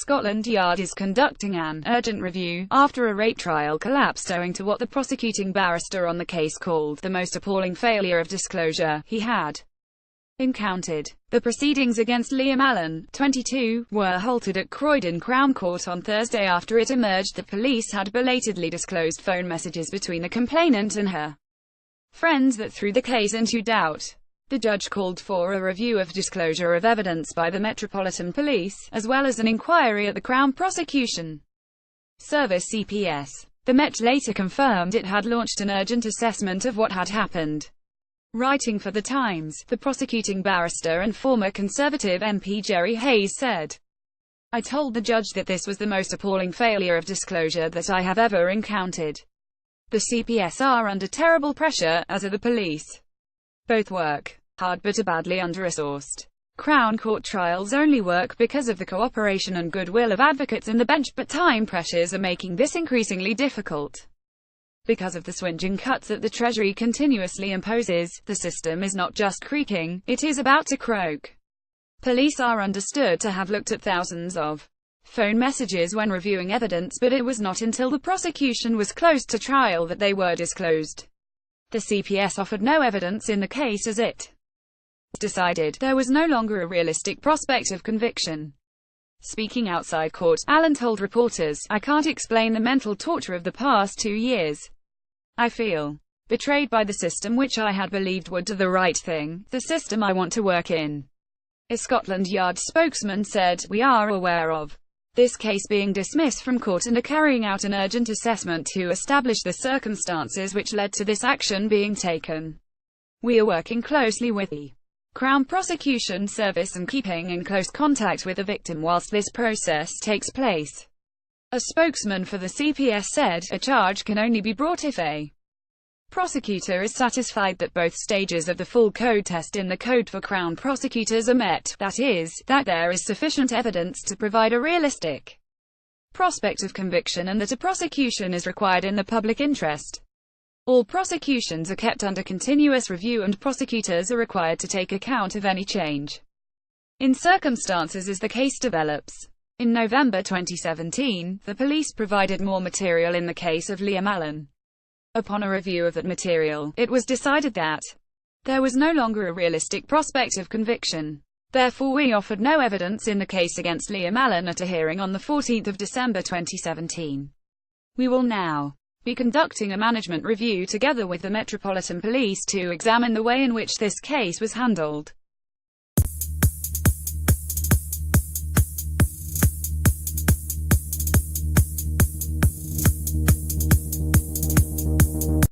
Scotland Yard is conducting an urgent review after a rape trial collapsed owing to what the prosecuting barrister on the case called the most appalling failure of disclosure he had encountered. The proceedings against Liam Allan, 22, were halted at Croydon Crown Court on Thursday after it emerged that police had belatedly disclosed phone messages between the complainant and her friends that threw the case into doubt. The judge called for a review of disclosure of evidence by the Metropolitan Police, as well as an inquiry at the Crown Prosecution Service CPS. The Met later confirmed it had launched an urgent assessment of what had happened. Writing for The Times, the prosecuting barrister and former Conservative MP Jerry Hayes said, "I told the judge that this was the most appalling failure of disclosure that I have ever encountered. The CPS are under terrible pressure, as are the police. Both work hard but are badly under-resourced. Crown Court trials only work because of the cooperation and goodwill of advocates and the bench, but time pressures are making this increasingly difficult. Because of the swingeing cuts that the Treasury continuously imposes, the system is not just creaking, it is about to croak." Police are understood to have looked at thousands of phone messages when reviewing evidence, but it was not until the prosecution was closed to trial that they were disclosed. The CPS offered no evidence in the case as it decided there was no longer a realistic prospect of conviction. Speaking outside court, Allan told reporters, "I can't explain the mental torture of the past 2 years. I feel betrayed by the system which I had believed would do the right thing, the system I want to work in." A Scotland Yard spokesman said, "We are aware of this case being dismissed from court and are carrying out an urgent assessment to establish the circumstances which led to this action being taken. We are working closely with the Crown Prosecution Service and keeping in close contact with the victim whilst this process takes place." A spokesman for the CPS said, "A charge can only be brought if a prosecutor is satisfied that both stages of the full code test in the Code for Crown Prosecutors are met, that is, that there is sufficient evidence to provide a realistic prospect of conviction and that a prosecution is required in the public interest. All prosecutions are kept under continuous review and prosecutors are required to take account of any change in circumstances as the case develops." In November 2017, the police provided more material in the case of Liam Allan. Upon a review of that material, it was decided that there was no longer a realistic prospect of conviction. Therefore, we offered no evidence in the case against Liam Allan at a hearing on 14 December 2017. We will now be conducting a management review together with the Metropolitan Police to examine the way in which this case was handled.